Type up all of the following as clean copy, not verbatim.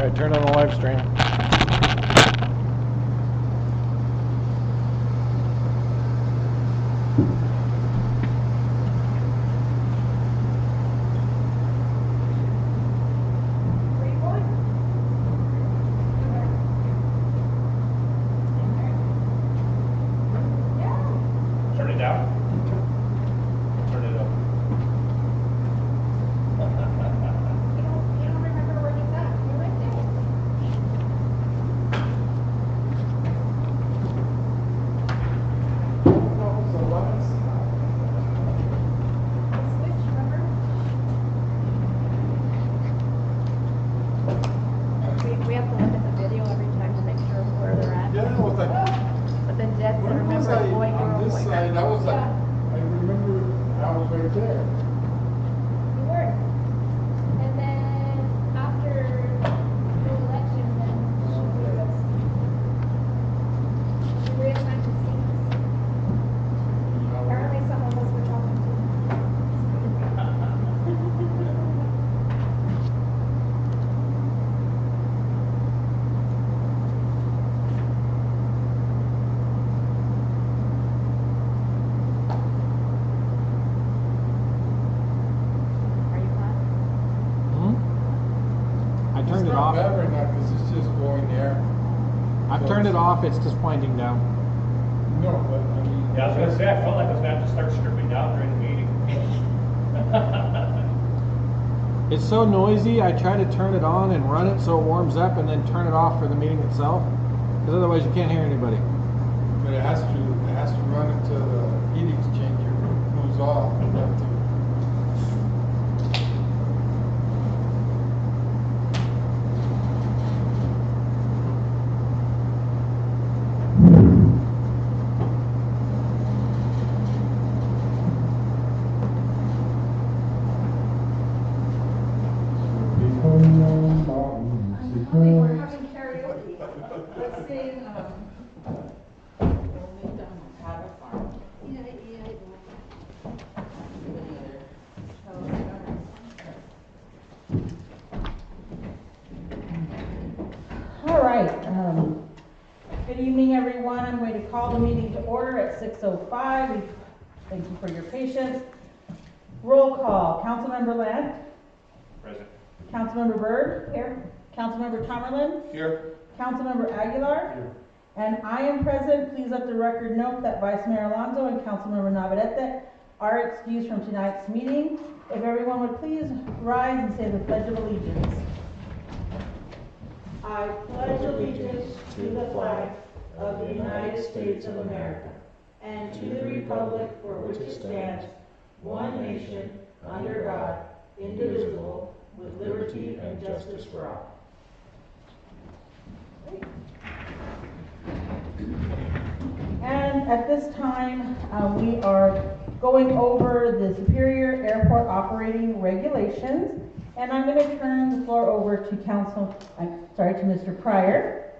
Alright, turn on the live stream. Turn it down. Turn it up. You don't remember where he's at. You're right there. Switch, remember? We have to look at the video every time to make sure where they're at. Yeah, I was like, But then Dad said, where was remember, I boy, on girl, this boy, side? girl. I was like, Yeah. I remember I was right there. You were. And then after the election, then she reassigned to seniors. Apparently some of us were talking to. Are you hot? I It's turned it not off. bad right now because it's just going there. I've turned it off, it's just pointing down. No, but I mean. Yeah, I was gonna say, I felt like I was gonna have to start stripping down during the meeting. It's so noisy, I try to turn it on and run it so it warms up and then turn it off for the meeting itself. Because otherwise you can't hear anybody. But it has to run until the heat exchanger goes off. You have to. We're having karaoke. Let's sing, All right, good evening, everyone. I'm going to call the meeting to order at 6:05. Thank you for your patience. Roll call, Councilmember Land, Present. Councilmember Byrd. Here. Councilmember Tomerlin, Here. Councilmember Aguilar. Here. And I am present. Please let the record note that Vice Mayor Alonso and Councilmember Navarrete are excused from tonight's meeting. If everyone would please rise and say the Pledge of Allegiance. I pledge allegiance to the flag of the United States of America and to the republic for which it stands, one nation, under God, indivisible, with liberty and justice for all. And at this time, we are going over the Superior Airport operating regulations. And I'm going to turn the floor over to to Mr. Pryor.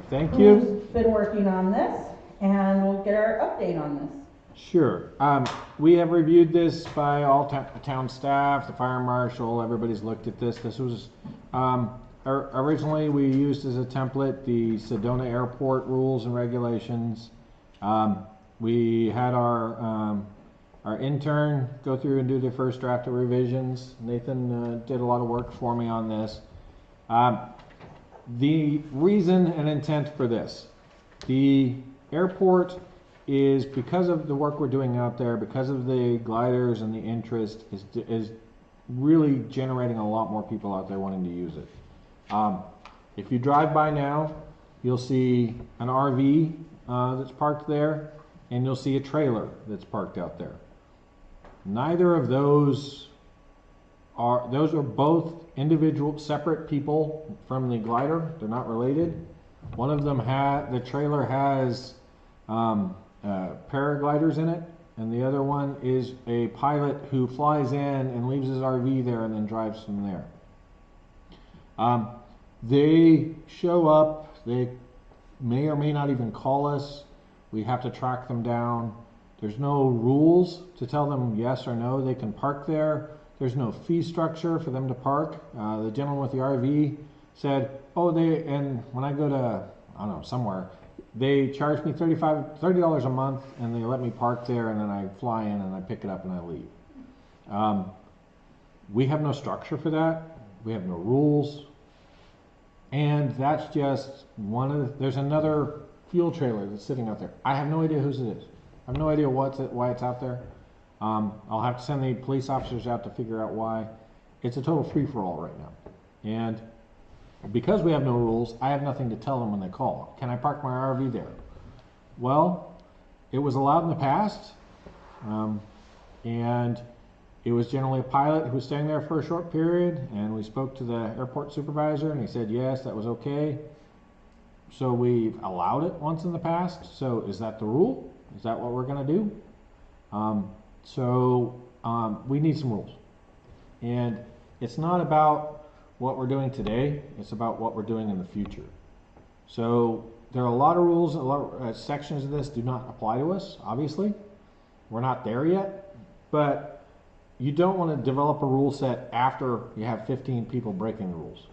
Thank Who's you. been working on this, and we'll get our update on this. Sure. We have reviewed this by all town staff, the fire marshal, everybody's looked at this. This was, originally we used as a template the Sedona Airport rules and regulations. We had our intern go through and do the first draft of revisions. Nathan did a lot of work for me on this. The reason and intent for this, the airport is, because of the work we're doing out there, because of the gliders and the interest, is really generating a lot more people out there wanting to use it. If you drive by now, you'll see an RV that's parked there, and you'll see a trailer that's parked out there. Neither of those are both individual, separate people from the glider. They're not related. One of them the trailer has paragliders in it, and the other one is a pilot who flies in and leaves his RV there and then drives from there. They show up, they may or may not even call us. We have to track them down. There's no rules to tell them yes or no, they can park there. There's no fee structure for them to park. The gentleman with the RV said, oh, and when I go to, I don't know, somewhere, they charge me $30 a month, and they let me park there, and then I fly in and I pick it up and I leave. We have no structure for that. We have no rules. And that's just one of the, there's another fuel trailer that's sitting out there. I have no idea whose it is. I have no idea why it's out there. I'll have to send the police officers out to figure out why. It's a total free-for-all right now. And because we have no rules, I have nothing to tell them when they call. Can I park my RV there? Well, it was allowed in the past, and it was generally a pilot who was staying there for a short period, and we spoke to the airport supervisor, and he said yes, that was okay. So we've allowed it once in the past. So is that the rule? Is that what we're going to do? We need some rules. And it's not about what we're doing today, it's about what we're doing in the future. So there are a lot of rules, a lot of sections of this do not apply to us, obviously. We're not there yet, but you don't want to develop a rule set after you have 15 people breaking the rules.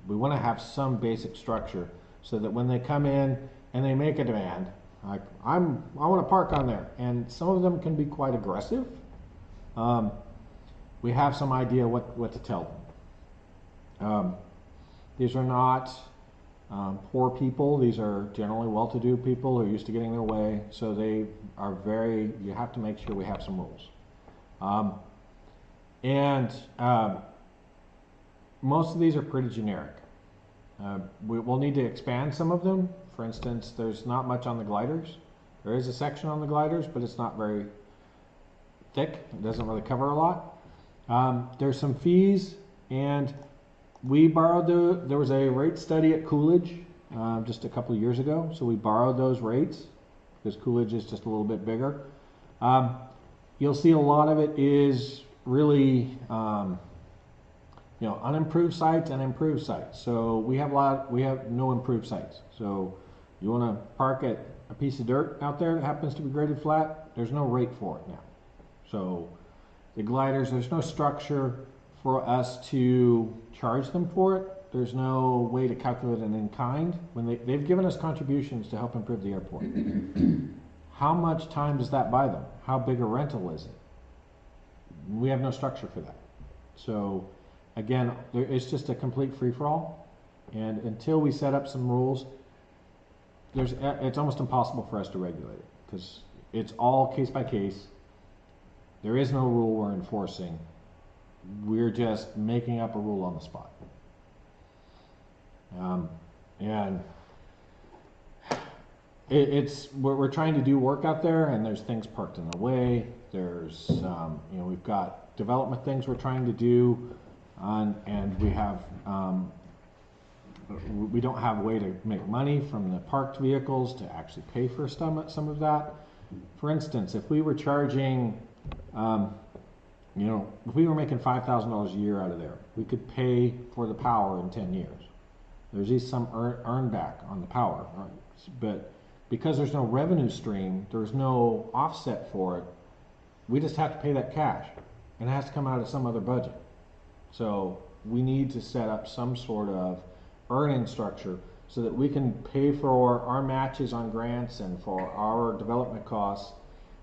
We want to have some basic structure so that when they come in and they make a demand, like I want to park on there, and some of them can be quite aggressive. We have some idea what to tell them. These are not poor people. These are generally well-to-do people who are used to getting their way. So they are you have to make sure we have some rules. Most of these are pretty generic. We'll need to expand some of them. For instance, there's not much on the gliders. There is a section on the gliders, but it's not very thick. It doesn't really cover a lot. There's some fees, and we borrowed there was a rate study at Coolidge just a couple of years ago, so we borrowed those rates because Coolidge is just a little bit bigger. You'll see a lot of it is really unimproved sites and improved sites. So we have no improved sites. So you want to park at a piece of dirt out there that happens to be graded flat, there's no rate for it now. So the gliders, there's no structure for us to charge them for it. There's no way to calculate it in kind. When they've given us contributions to help improve the airport. How much time does that buy them? How big a rental is it? We have no structure for that. So again, it's just a complete free-for-all. And until we set up some rules, it's almost impossible for us to regulate it because it's all case by case. There is no rule we're enforcing. We're just making up a rule on the spot. We're trying to do work out there, and there's things parked in the way. There's we've got development things we're trying to do, and we don't have a way to make money from the parked vehicles to actually pay for some of that. For instance, if we were charging, if we were making $5,000 a year out of there, we could pay for the power in 10 years. There's some earn back on the power, right? But because there's no revenue stream, there's no offset for it, we just have to pay that cash, and it has to come out of some other budget. So we need to set up some sort of earning structure so that we can pay for our matches on grants and for our development costs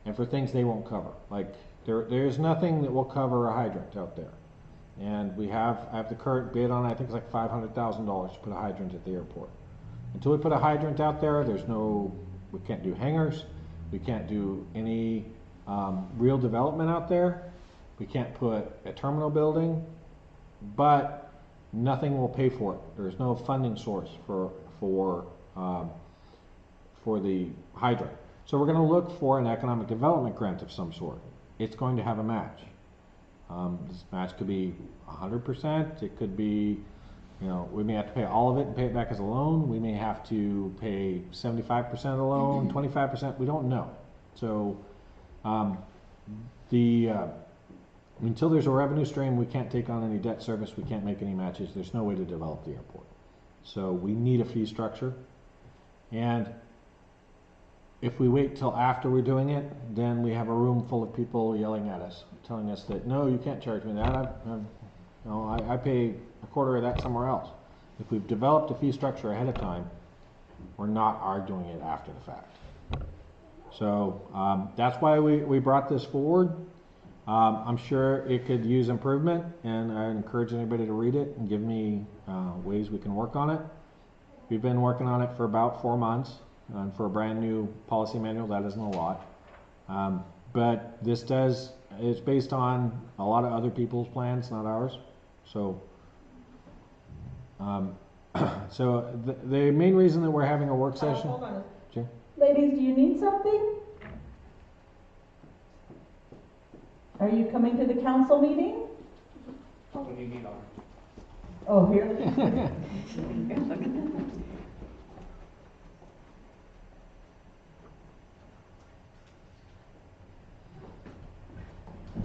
and for things they won't cover. Like there's nothing that will cover a hydrant out there. And I have the current bid on it. I think it's like $500,000 to put a hydrant at the airport. Until we put a hydrant out there, we can't do hangars, we can't do any real development out there. We can't put a terminal building, but nothing will pay for it. There's no funding source for the hydrant. So we're going to look for an economic development grant of some sort. It's going to have a match. This match could be 100%. It could be, we may have to pay all of it and pay it back as a loan. We may have to pay 75% of the loan, 25%. We don't know. So until there's a revenue stream, we can't take on any debt service. We can't make any matches. There's no way to develop the airport. So we need a fee structure. And if we wait till after we're doing it, then we have a room full of people yelling at us, telling us that, no, you can't charge me that. You know, I pay a quarter of that somewhere else. If we've developed a fee structure ahead of time, we're not arguing it after the fact. So that's why we brought this forward. I'm sure it could use improvement, and I encourage anybody to read it and give me ways we can work on it. We've been working on it for about 4 months, and for a brand new policy manual, that isn't a lot. But this it's based on a lot of other people's plans, not ours. So, the main reason that we're having a work session. Hold on. Sure. Ladies, do you need something? Are you coming to the council meeting? What do you need on? Oh, here.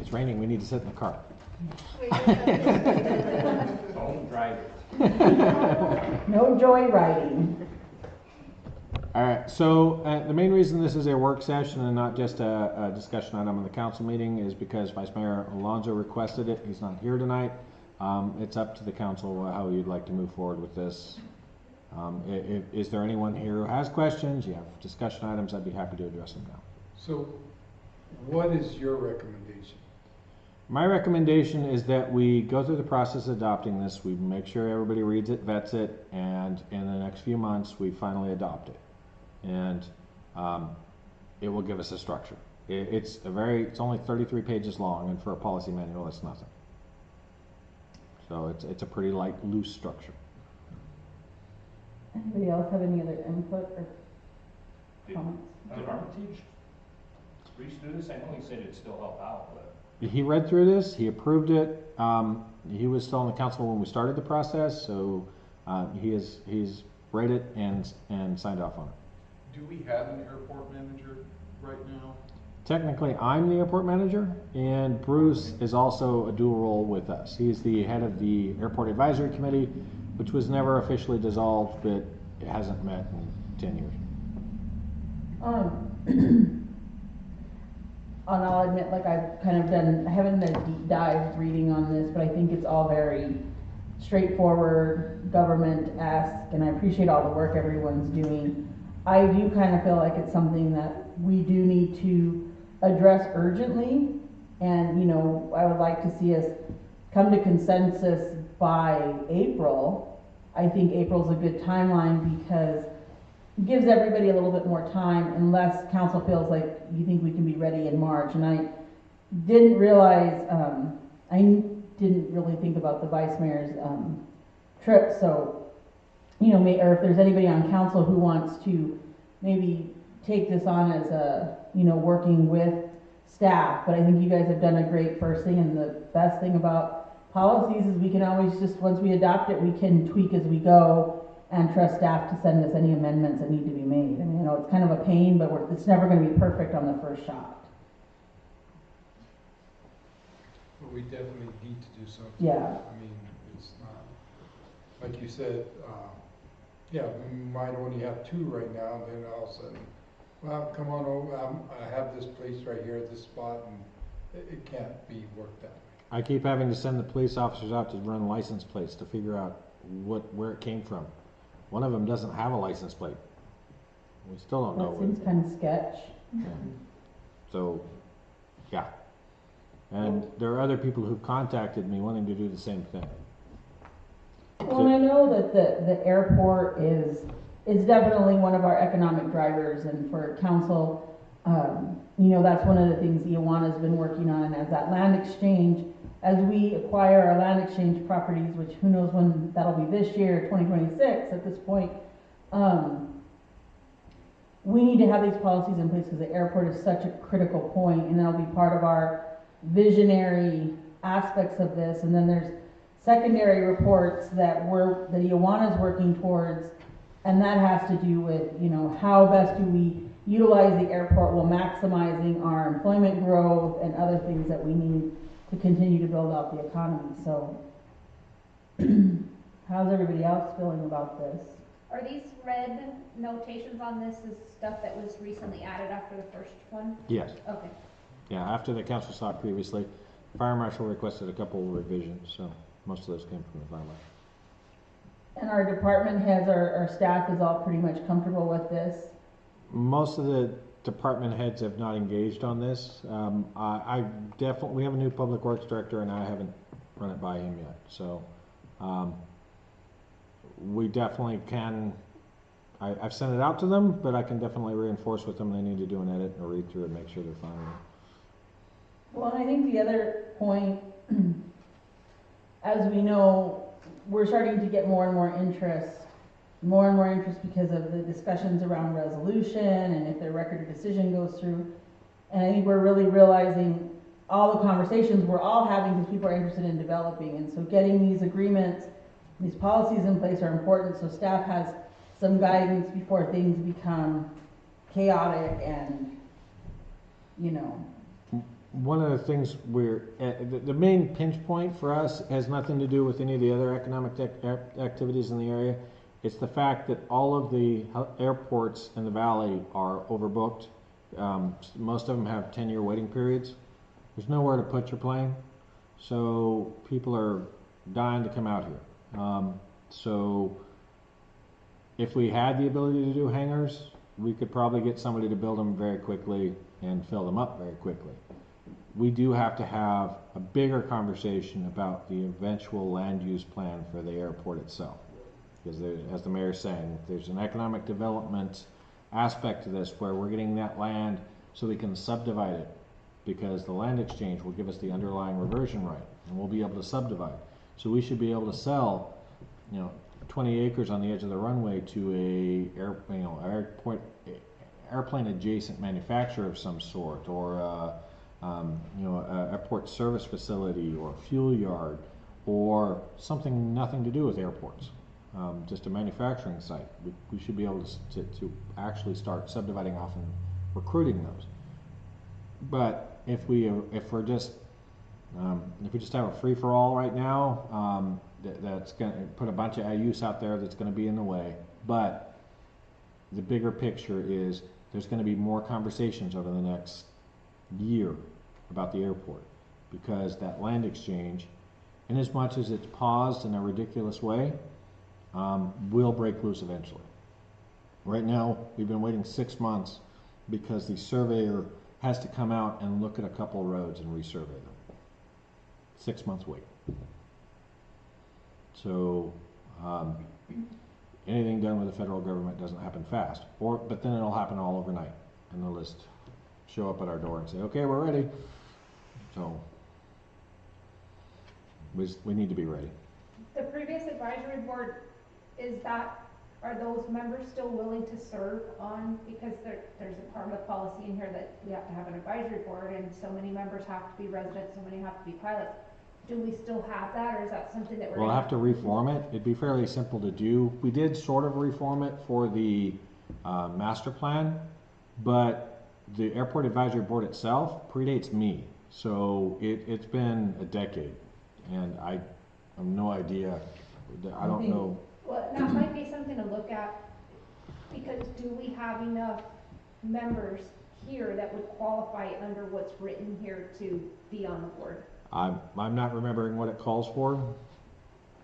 It's raining, we need to sit in the car. Don't drive it. No joy riding. All right, so the main reason this is a work session and not just a discussion item in the council meeting is because Vice Mayor Alonso requested it. He's not here tonight. It's up to the council how you'd like to move forward with this. Is there anyone here who has questions? You have discussion items, I'd be happy to address them now. So what is your recommendation? My recommendation is that we go through the process of adopting this. We make sure everybody reads it, vets it, and in the next few months, we finally adopt it. And it will give us a structure. It's only 33 pages long, and for a policy manual, that's nothing. So it's a pretty loose structure. Anybody else have any other input or Did comments? Armitage Reese do this? I know he said it'd still help out, but. He read through this, he approved it. He was still on the council when we started the process, so he's read it and signed off on it. Do we have an airport manager right now? Technically, I'm the airport manager, and Bruce is also a dual role with us. He's the head of the Airport Advisory Committee, which was never officially dissolved, but it hasn't met in 10 years. And I'll admit, like I haven't done a deep dive reading on this, but I think it's all very straightforward, government-esque, and I appreciate all the work everyone's doing. I do kind of feel like it's something that we do need to address urgently, and I would like to see us come to consensus by April. I think April's a good timeline because it gives everybody a little bit more time, unless council feels like you think we can be ready in March. And I didn't realize, I didn't really think about the vice mayor's trip. So, or if there's anybody on council who wants to maybe take this on as a, working with staff. But I think you guys have done a great first thing, and the best thing about policies is we can always just, once we adopt it, we can tweak as we go and trust staff to send us any amendments that need to be made. I mean, it's kind of a pain, but it's never going to be perfect on the first shot. But we definitely need to do something. Yeah. I mean, it's not, like you said, we might only have 2 right now, and then all of a sudden, well, come on over, I have this place right here at this spot, and it can't be worked out. I keep having to send the police officers out to run license plates to figure out where it came from. One of them doesn't have a license plate. We still don't know. That seems kind of sketch. Yeah. So, yeah. And there are other people who've contacted me wanting to do the same thing. Well, and I know that the airport is definitely one of our economic drivers, and for council, that's one of the things Ioana's been working on as that land exchange. As we acquire our land exchange properties, which who knows when that'll be, this year, 2026 at this point, we need to have these policies in place because the airport is such a critical point, and that'll be part of our visionary aspects of this. And then there's secondary reports that Ioana's working towards, and that has to do with, how best do we utilize the airport while maximizing our employment growth and other things that we need to continue to build out the economy. So how's everybody else feeling about this? Are these red notations on this is stuff that was recently added after the first one? Yes. Okay. Yeah, after the council saw it previously, fire marshal requested a couple of revisions, so. most of those came from the valley. And our department heads, our staff is all pretty much comfortable with this. Most of the department heads have not engaged on this. I definitely, we have a new public works director and I haven't run it by him yet. So we definitely can, I've sent it out to them, but I can definitely reinforce with them they need to do an edit and a read through and make sure they're fine with it. Well, and I think the other point, as we know, we're starting to get more and more interest because of the discussions around resolution and if their record of decision goes through. And I think we're really realizing all the conversations we're all having because people are interested in developing. And so getting these agreements, these policies in place are important so staff has some guidance before things become chaotic and, you know. One of the things the main pinch point for us has nothing to do with any of the other economic activities in the area. It's the fact that all of the airports in the valley are overbooked. Most of them have 10-year waiting periods. There's nowhere to put your plane, so people are dying to come out here. So if we had the ability to do hangars, we could probably get somebody to build them very quickly and fill them up very quickly. We do have to have a bigger conversation about the eventual land use plan for the airport itself. Because there, as the mayor's saying, there's an economic development aspect to this where we're getting that land so we can subdivide it, because the land exchange will give us the underlying reversion right and we'll be able to subdivide. So we should be able to sell, 20 acres on the edge of the runway to a airplane adjacent manufacturer of some sort, or a airport service facility or fuel yard, or something nothing to do with airports, just a manufacturing site. We should be able to actually start subdividing off and recruiting those. But if we just have a free for all right now, that's going to put a bunch of use out there that's going to be in the way. But the bigger picture is there's going to be more conversations over the next year about the airport, because that land exchange, in as much as it's paused in a ridiculous way, will break loose eventually. Right now, we've been waiting 6 months because the surveyor has to come out and look at a couple of roads and resurvey them. 6 months wait. So anything done with the federal government doesn't happen fast, but then it'll happen all overnight, and they'll just show up at our door and say, okay, we're ready. So we need to be ready. The previous advisory board, are those members still willing to serve on, because there's a part of the policy in here that we have to have an advisory board and so many members have to be residents, so many have to be pilots. Do we still have that, or is that something that We'll have to reform it. It'd be fairly simple to do. We did sort of reform it for the master plan, but the airport advisory board itself predates me. So it's been a decade, and I have no idea. I don't know. Well, that might be something to look at, because do we have enough members here that would qualify under what's written here to be on the board? I'm not remembering what it calls for.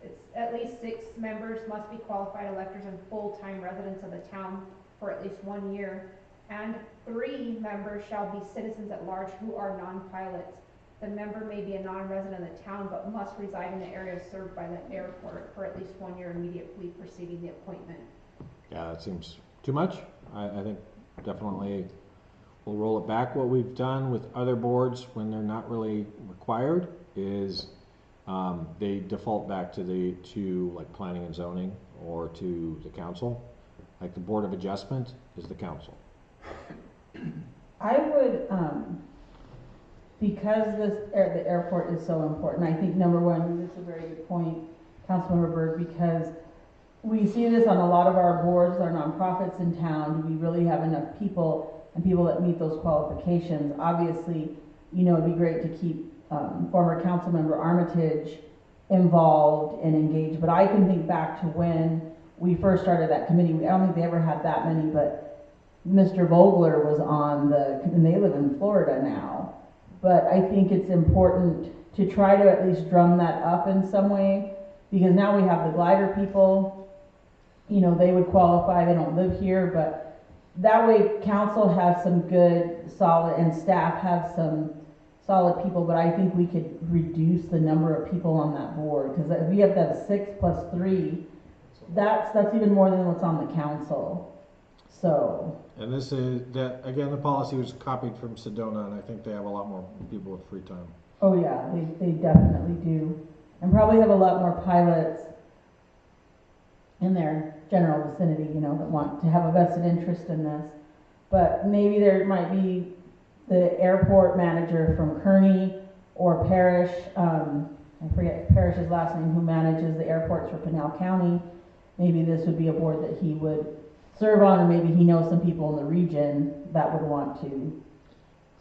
It's at least 6 members must be qualified electors and full-time residents of the town for at least 1 year, and 3 members shall be citizens at large who are non-pilots. The member may be a non-resident of the town but must reside in the area served by the airport for at least 1 year immediately preceding the appointment. Yeah, that seems too much. I think definitely we'll roll it back. What we've done with other boards when they're not really required is they default back to like planning and zoning or to the council. Like the Board of Adjustment is the council. I would, because the airport is so important, I think number one, this is a very good point, Councilmember Berg, because we see this on a lot of our boards, our nonprofits in town. Do we really have enough people and people that meet those qualifications? Obviously, it'd be great to keep former Councilmember Armitage involved and engaged, but I can think back to when we first started that committee. I don't think they ever had that many, but Mr. Vogler was on and they live in Florida now. But I think it's important to try to at least drum that up in some way, because now we have the glider people, you know, they would qualify, they don't live here, but that way council has some good, solid, and staff have some solid people, but I think we could reduce the number of people on that board, because if we have to have 6 + 3, that's even more than what's on the council, so. And this is, that, again, the policy was copied from Sedona, and I think they have a lot more people with free time. Oh yeah, they definitely do. And probably have a lot more pilots in their general vicinity, you know, that want to have a vested interest in this. But maybe there might be the airport manager from Kearney or Parrish, I forget Parrish's last name, who manages the airports for Pinal County. Maybe this would be a board that he would serve on, or maybe he knows some people in the region that would want to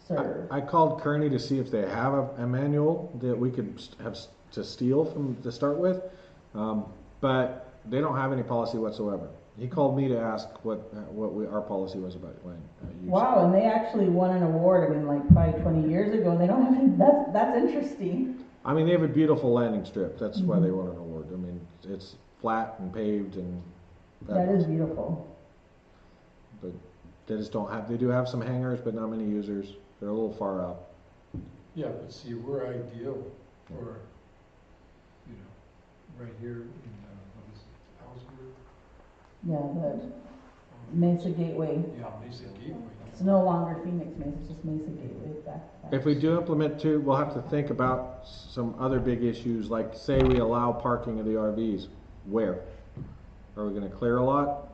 serve. I called Kearney to see if they have a manual that we could have to steal from to start with, but they don't have any policy whatsoever. He called me to ask what our policy was about land use. Wow, and they actually won an award, I mean, like probably 20 years ago, and they don't have any, that's interesting. I mean, they have a beautiful landing strip. That's why Mhm. they won an award. I mean, it's flat and paved and. That is beautiful. But they just don't have. They do have some hangars, but not many users. They're a little far out. Yeah, but see, we're ideal for, you know, right here in, what is it, Augsburg? Yeah, the Mesa Gateway. Yeah, Mesa Gateway. It's no longer Phoenix Mesa, it's just Mesa Gateway back. If we do implement two, we'll have to think about some other big issues, like say we allow parking of the RVs. Where? Are we gonna clear a lot?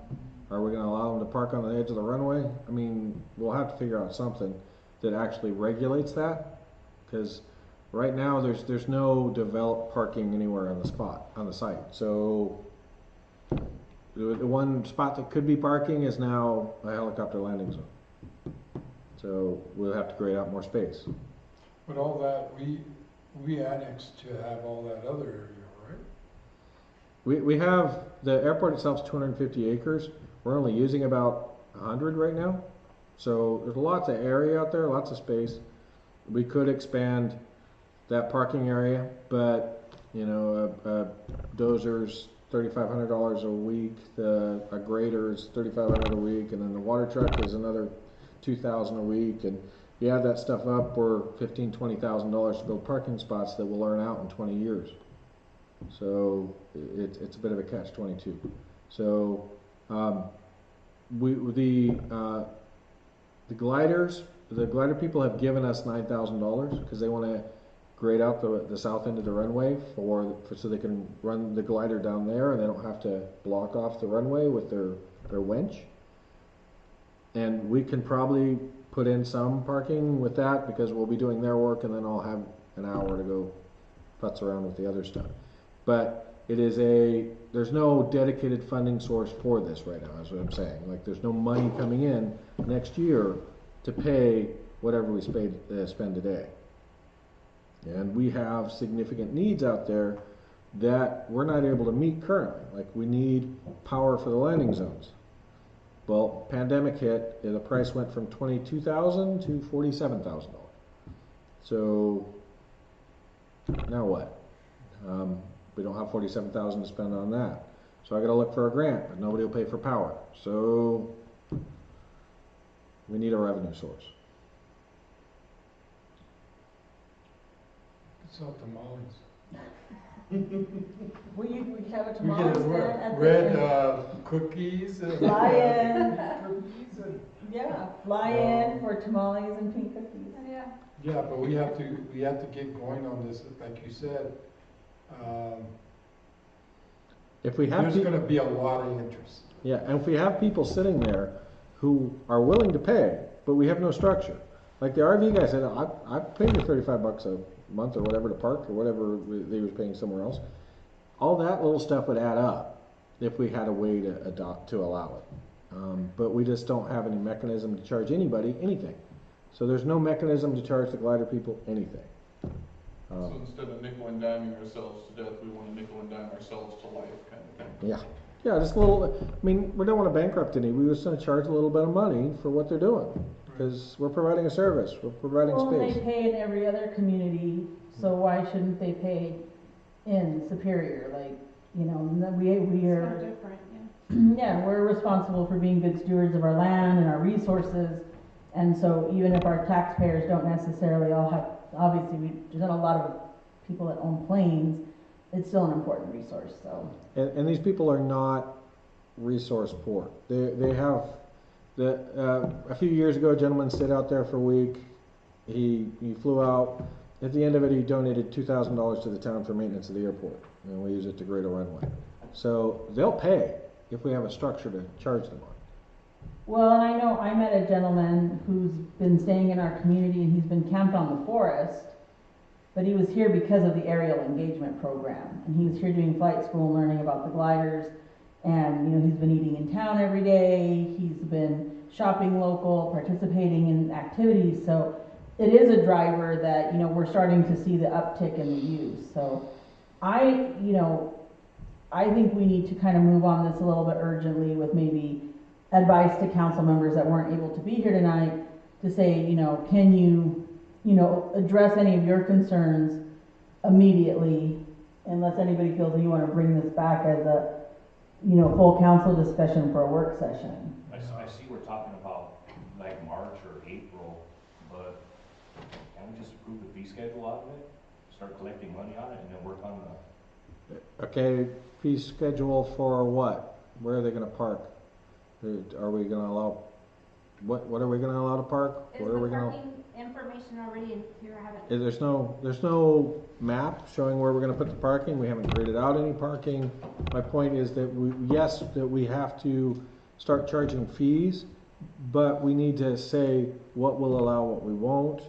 Are we gonna allow them to park on the edge of the runway? I mean, we'll have to figure out something that actually regulates that. Cause right now, there's no developed parking anywhere on the site. So the one spot that could be parking is now a helicopter landing zone. So we'll have to grade out more space. But all that, we annexed to have all that other area, right? We have, the airport itself is 250 acres. We're only using about 100 right now. So there's lots of area out there, lots of space. We could expand that parking area, but you know, a dozer's $3,500 a week, a grader's $3,500 a week, and then the water truck is another $2,000 a week. And you add that stuff up, we're $15,000, $20,000 to build parking spots that will earn out in 20 years. So it's a bit of a catch-22. So the glider people have given us $9,000 because they want to grade out the south end of the runway so they can run the glider down there and they don't have to block off the runway with their winch. And we can probably put in some parking with that because we'll be doing their work and then I'll have an hour to go putz around with the other stuff. But there's no dedicated funding source for this right now, is what I'm saying. Like there's no money coming in next year to pay whatever we spend today. And we have significant needs out there that we're not able to meet currently. Like we need power for the landing zones. Well, pandemic hit, and the price went from $22,000 to $47,000. So now what? We don't have $47,000 to spend on that. So I got to look for a grant, but nobody will pay for power. So we need a revenue source. Sell tamales. We have a We tamales get stand at the red cookies and Fly-in. cookies and Yeah, fly-in for tamales and pink cookies. Yeah. yeah, but we have to get going on this. Like you said, If we have there's going to be a lot of interest. Yeah, and if we have people sitting there who are willing to pay, but we have no structure. Like the RV guy said, I paid you $35 a month or whatever to park or whatever they were paying somewhere else. All that little stuff would add up if we had a way to allow it. But we just don't have any mechanism to charge anybody anything. So there's no mechanism to charge the glider people anything. So instead of nickel and diming ourselves to death, we want to nickel and dime ourselves to life, kind of thing. Yeah, just a little. I mean, we don't want to bankrupt any. We just want to charge a little bit of money for what they're doing because we're providing a service. We're providing Well, space. they pay in every other community so why shouldn't they pay in Superior, like, you know, and then we It's no are, different, yeah. yeah, we're responsible for being good stewards of our land and our resources, and so even if our taxpayers don't necessarily all have, obviously, there's not a lot of people that own planes, it's still an important resource, so. And these people are not resource poor. They have, a few years ago, a gentleman stayed out there for a week. He flew out. At the end of it, he donated $2,000 to the town for maintenance of the airport, and we use it to grade a runway. So they'll pay if we have a structure to charge them on. Well, and I know I met a gentleman who's been staying in our community and he's been camped on the forest, but he was here because of the aerial engagement program. And he was here doing flight school, learning about the gliders, and, you know, he's been eating in town every day, he's been shopping local, participating in activities, so it is a driver that, you know, we're starting to see the uptick in the use. So I think we need to kind of move on this a little bit urgently with maybe advice to council members that weren't able to be here tonight to say, you know, can you, address any of your concerns immediately, unless anybody feels that you want to bring this back as a, full council discussion for a work session. I see we're talking about like March or April, but can we just approve the fee schedule out of it? Start collecting money on it and then work on the, Okay, fee schedule for what? Where are they gonna park? Are we gonna allow, what are we gonna allow to park? Is Where are we the gonna? parking information already in here? I haven't. There's no map showing where we're gonna put the parking. We haven't graded out any parking. My point is that we have to start charging fees, but we need to say what we'll allow, what we won't.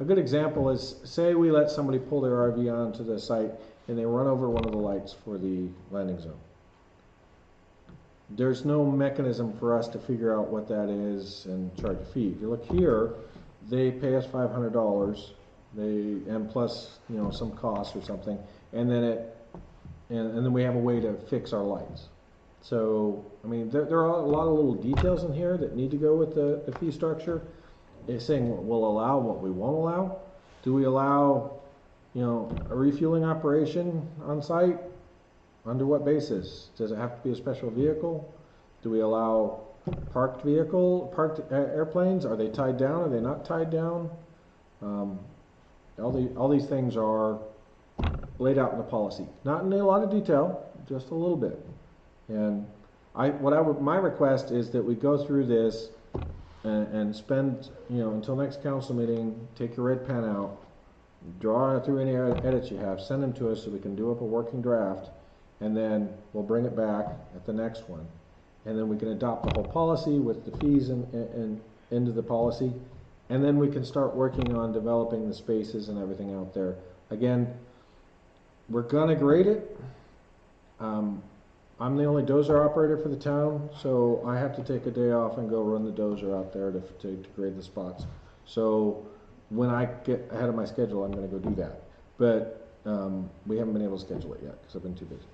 A good example is, say we let somebody pull their RV onto the site and they run over one of the lights for the landing zone. There's no mechanism for us to figure out what that is and charge a fee. If you look here, they pay us $500, and plus, some cost or something, and then we have a way to fix our lights. So, I mean, there are a lot of little details in here that need to go with the fee structure. It's saying what we'll allow, what we won't allow. Do we allow, a refueling operation on site? Under what basis? Does it have to be a special vehicle? Do we allow parked airplanes? Are they tied down? Are they not tied down? All these things are laid out in the policy. Not in a lot of detail, just a little bit. And my request is that we go through this and spend, until next council meeting, take your red pen out, draw through any edits you have, send them to us so we can do up a working draft, and then we'll bring it back at the next one. And then we can adopt the whole policy with the fees and into the policy, and then we can start working on developing the spaces and everything out there. Again, we're gonna grade it. I'm the only dozer operator for the town, so I have to take a day off and go run the dozer out there to grade the spots. So when I get ahead of my schedule, I'm gonna go do that. But we haven't been able to schedule it yet because I've been too busy.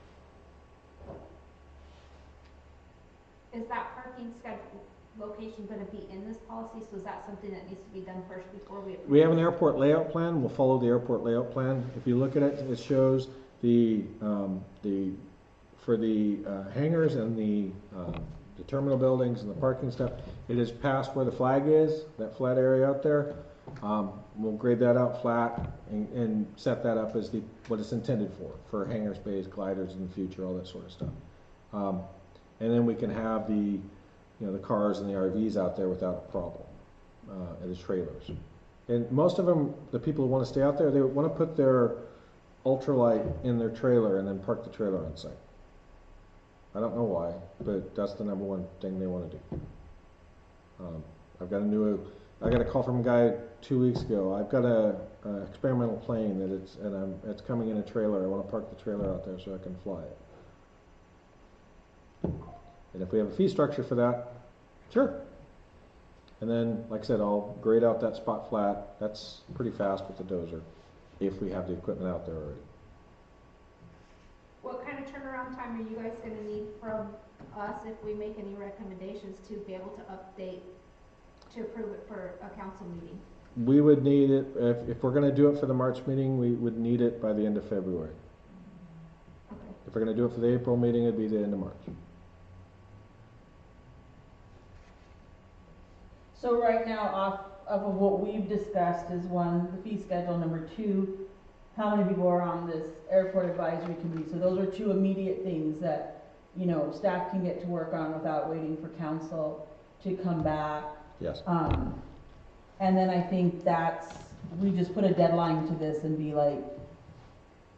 Is that parking schedule location gonna be in this policy? So is that something that needs to be done first before we approve? We have an airport layout plan. We'll follow the airport layout plan. If you look at it, it shows for the hangars and the terminal buildings and the parking stuff. It is past where the flag is, that flat area out there. We'll grade that out flat and set that up as what it's intended for hangar space, gliders in the future, all that sort of stuff. And then we can have the cars and the RVs out there without a problem, and the trailers. And most of them, the people who want to stay out there, they want to put their ultralight in their trailer and then park the trailer on site. I don't know why, but that's the number one thing they want to do. I got a call from a guy 2 weeks ago. I've got a experimental plane it's coming in a trailer. I want to park the trailer out there so I can fly it. And if we have a fee structure for that, sure. And then, like I said, I'll grade out that spot flat. That's pretty fast with the dozer, if we have the equipment out there already. What kind of turnaround time are you guys gonna need from us if we make any recommendations to be able to update, to approve it for a council meeting? we would need it, if we're gonna do it for the March meeting, we would need it by the end of February. Okay. If we're gonna do it for the April meeting, it'd be the end of March. So right now, off of what we've discussed is one, the fee schedule, number two, how many people are on this airport advisory committee? So those are two immediate things that, you know, staff can get to work on without waiting for council to come back. Yes. And then I think we just put a deadline to this and be like,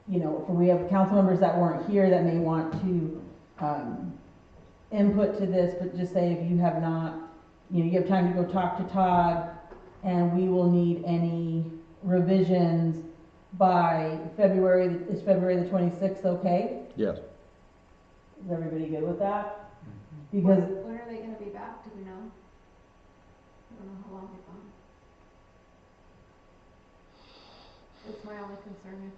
you know, if we have council members that weren't here that may want to, input to this, but just say if you have not, you know, you have time to go talk to Todd, and we will need any revisions by February the 26th, okay? Yes. Is everybody good with that? Because, When are they gonna be back, do we know? I don't know how long they're gone. That's my only concern,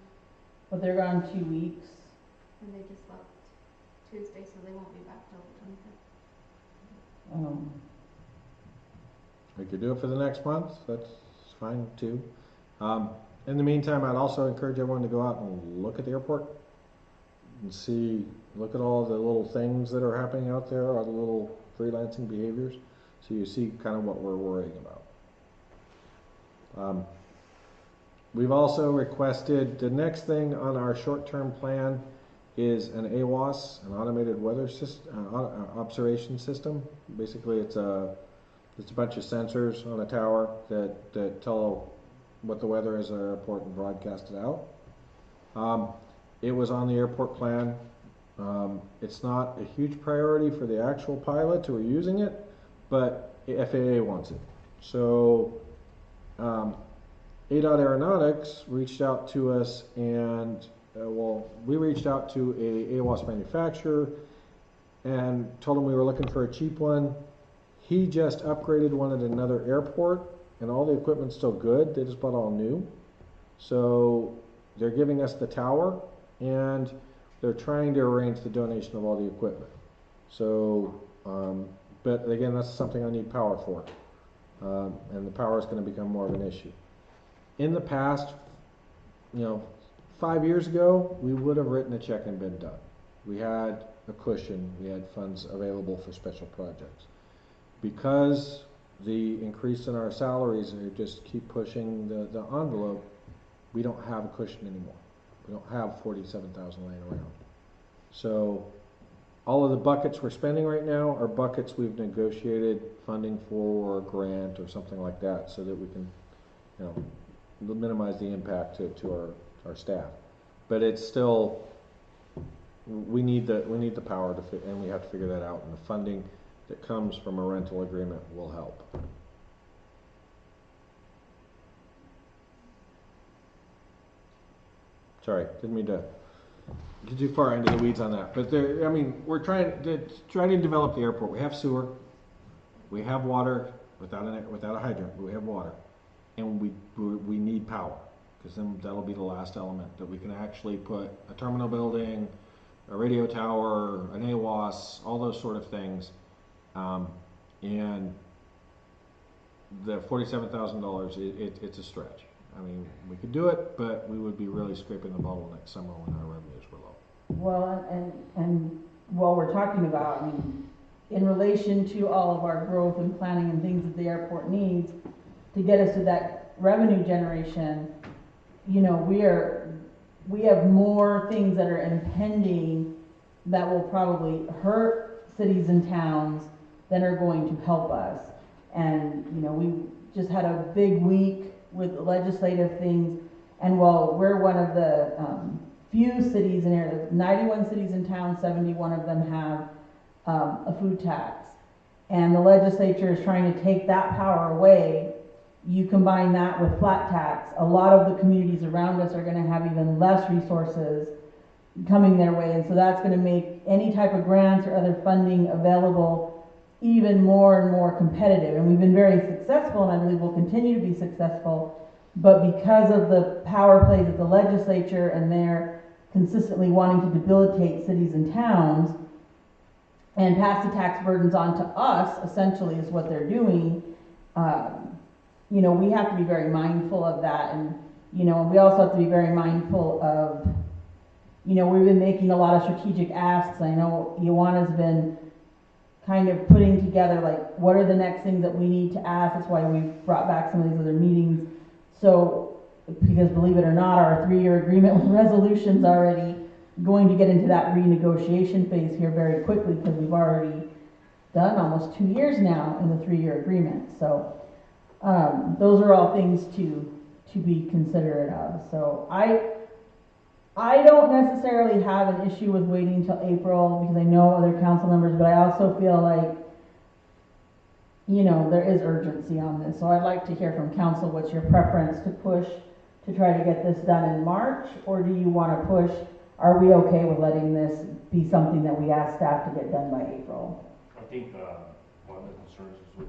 but they're gone 2 weeks. and they just left Tuesday, so they won't be back till the 25th. We could do it for the next month, that's fine too. In the meantime, I'd also encourage everyone to go out and look at the airport and look at all the little things that are happening out there, all the little freelancing behaviors, so you see kind of what we're worrying about. We've also requested, the next thing on our short-term plan is an AWOS, an automated weather observation system. Basically, it's a bunch of sensors on a tower that tell what the weather is at our airport and broadcast it out. It was on the airport plan. It's not a huge priority for the actual pilots who are using it, but FAA wants it. So ADOT Aeronautics reached out to us and, we reached out to a AWOS manufacturer and told him we were looking for a cheap one. He just upgraded one at another airport, and all the equipment's still good. They just bought all new. So they're giving us the tower, and they're trying to arrange the donation of all the equipment. So, but again, that's something I need power for. And the power is going to become more of an issue. In the past, 5 years ago, we would have written a check and been done. We had a cushion, we had funds available for special projects. Because the increase in our salaries and just keep pushing the envelope, we don't have a cushion anymore. We don't have 47,000 laying around. So all of the buckets we're spending right now are buckets we've negotiated funding for, or a grant or something like that, so that we can, minimize the impact to our staff. But it's still, we need the power and we have to figure that out, and the funding that comes from a rental agreement will help. Sorry, didn't mean to get too far into the weeds on that, but we're trying to develop the airport. We have sewer, we have water without a hydrant, but we have water, and we need power, because then that'll be the last element that we can actually put a terminal building, a radio tower, an AWOS, all those sort of things. And the $47,000, it's a stretch. We could do it, but we would be really scraping the bottle next summer when our revenues were low. Well, and while we're talking about, in relation to all of our growth and planning and things that the airport needs to get us to that revenue generation, we have more things that are impending that will probably hurt cities and towns than are going to help us. And, we just had a big week with legislative things, and while we're one of the few cities in here, 91 cities in town, 71 of them have a food tax. And the legislature is trying to take that power away. You combine that with flat tax, a lot of the communities around us are going to have even less resources coming their way, and so that's going to make any type of grants or other funding available even more and more competitive. And we've been very successful, and I believe we'll continue to be successful, but because of the power plays of the legislature and they're consistently wanting to debilitate cities and towns and pass the tax burdens on to us, essentially is what they're doing, you know, we have to be very mindful of that, and, you know, we also have to be very mindful of, you know, we've been making a lot of strategic asks. I know Ioana's been kind of putting together, like, what are the next things that we need to ask? That's why we brought back some of these other meetings. So, because believe it or not, our 3-year agreement with resolution's already going to get into that renegotiation phase here very quickly, because we've already done almost 2 years now in the 3-year agreement. So, those are all things to be considerate of. So I don't necessarily have an issue with waiting until April, because I know other council members, but I also feel like, you know, there is urgency on this. So I'd like to hear from council, what's your preference, to push to try to get this done in March, or do you want to push, are we okay with letting this be something that we ask staff to get done by April? I think, one of the concerns is with,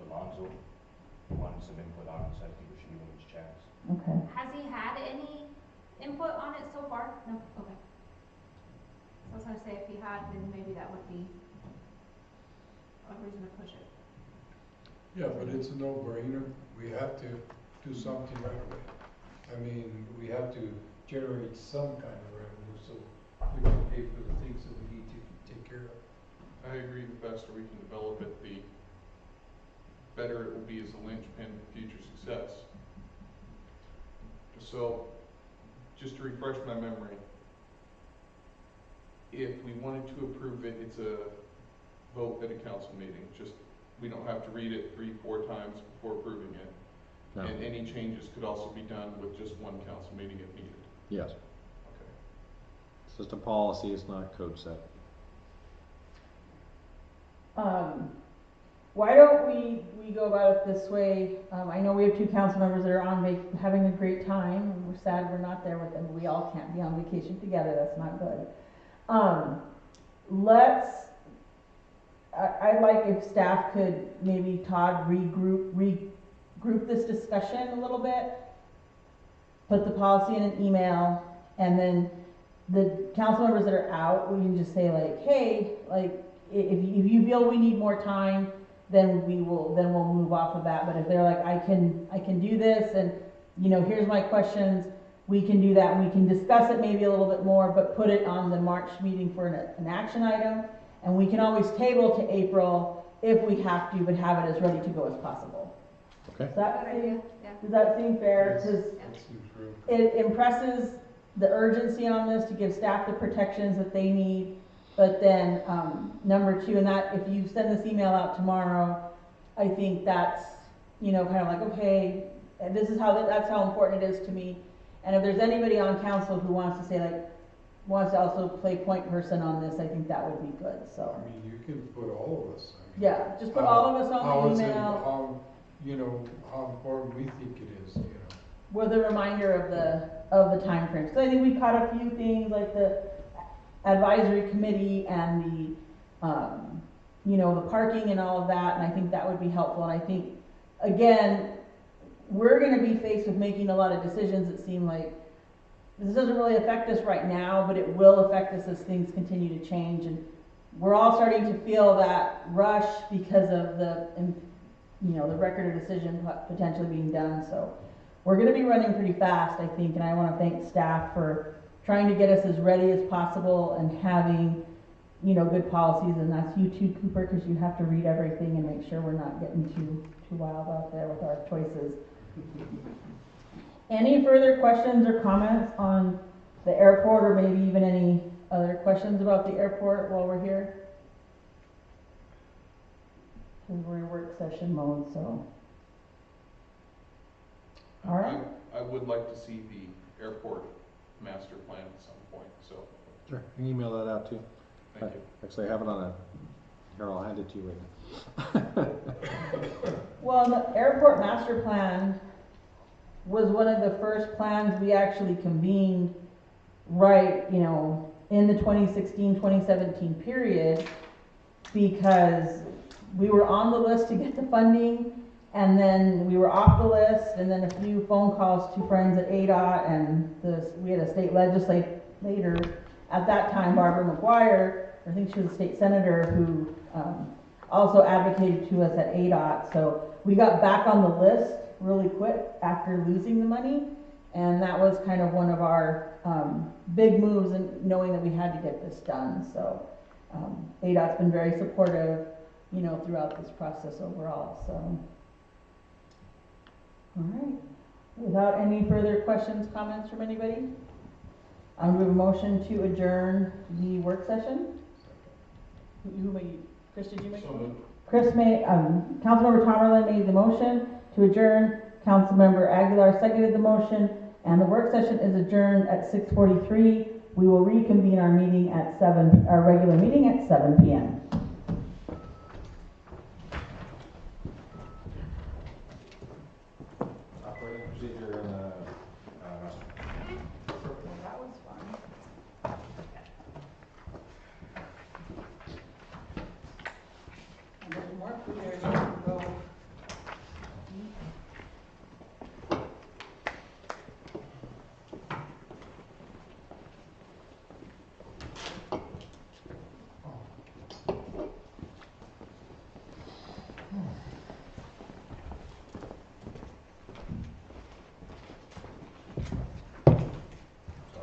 Alonzo, wanting some input on this, I think we should give him his chance. Okay. Has he had any input on it so far? No? Okay. So I was gonna say, if he had, then maybe that would be a reason to push it. Yeah, but it's a no-brainer. We have to do something right away. I mean, we have to generate some kind of revenue so we can pay for the things that we need to take care of. I agree, the faster we can develop it, the better it will be as a linchpin for future success. So, just to refresh my memory, if we wanted to approve it, it's a vote at a council meeting. Just, we don't have to read it 3-4 times before approving it. No. And any changes could also be done with just one council meeting if needed. Yes. Okay. It's just a policy, it's not code set. Why don't we go about it this way? I know we have 2 council members that are on having a great time, and we're sad we're not there with them. We all can't be on vacation together, that's not good. I'd like if staff could, maybe Todd, regroup this discussion a little bit, put the policy in an email, and then the council members that are out, we can just say like, hey, like, if you feel we need more time, then we'll move off of that. But if they're like, I can do this, and, you know, here's my questions, we can do that, and we can discuss it maybe a little bit more, but put it on the March meeting for an action item, and we can always table to April if we have to, but have it as ready to go as possible. Okay. Does that seem fair? Yes, Because that seems real. it impresses the urgency on this to give staff the protections that they need. But then, number 2, and that, if you send this email out tomorrow, I think that's, you know, kind of like, okay, and this is that's how important it is to me. And if there's anybody on council who wants to say, like, wants to also play point person on this, I think that would be good, so. I mean, you can put all of us. I mean, Yeah, just put all of us how on it's the in- email How, you know, how important we think it is, you know. with a reminder of the timeframes. So I think we caught a few things, like the advisory committee and the, you know, the parking and all of that, and I think that would be helpful. And I think, again, we're gonna be faced with making a lot of decisions that seem like, this doesn't really affect us right now, but it will affect us as things continue to change. And we're all starting to feel that rush because of the, you know, the record of decision potentially being done. So we're gonna be running pretty fast, I think, and I wanna thank staff for trying to get us as ready as possible and having, you know, good policies. And that's you too, Cooper, because you have to read everything and make sure we're not getting too wild out there with our choices. Any further questions or comments on the airport, or maybe even any other questions about the airport while we're here? Because we're in work session mode, so. All right. I would like to see the airport master plan at some point, so, Sure. You can email that out too. thank you. Actually, I have it on here, I'll hand it to you right now. Well, the airport master plan was one of the first plans we actually convened, right, you know, in the 2016-2017 period, because we were on the list to get the funding, and then we were off the list, and then a few phone calls to friends at ADOT, and we had a state legislator at that time, Barbara McGuire, I think she was a state senator, who also advocated to us at ADOT. So we got back on the list, really quick after losing the money. And that was kind of one of our big moves in knowing that we had to get this done. So ADOT's been very supportive, you know, throughout this process overall. So, all right. Without any further questions, comments from anybody, I'm going to have a motion to adjourn the work session. Who made? Chris, did you make? Chris made. Councilmember Tomerlin made the motion to adjourn. Councilmember Aguilar seconded the motion, and the work session is adjourned at 6:43. We will reconvene our meeting at 7. Our regular meeting at 7 p.m. Operating procedure in the That was fun. And there's more food there. You can go.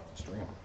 off the stream.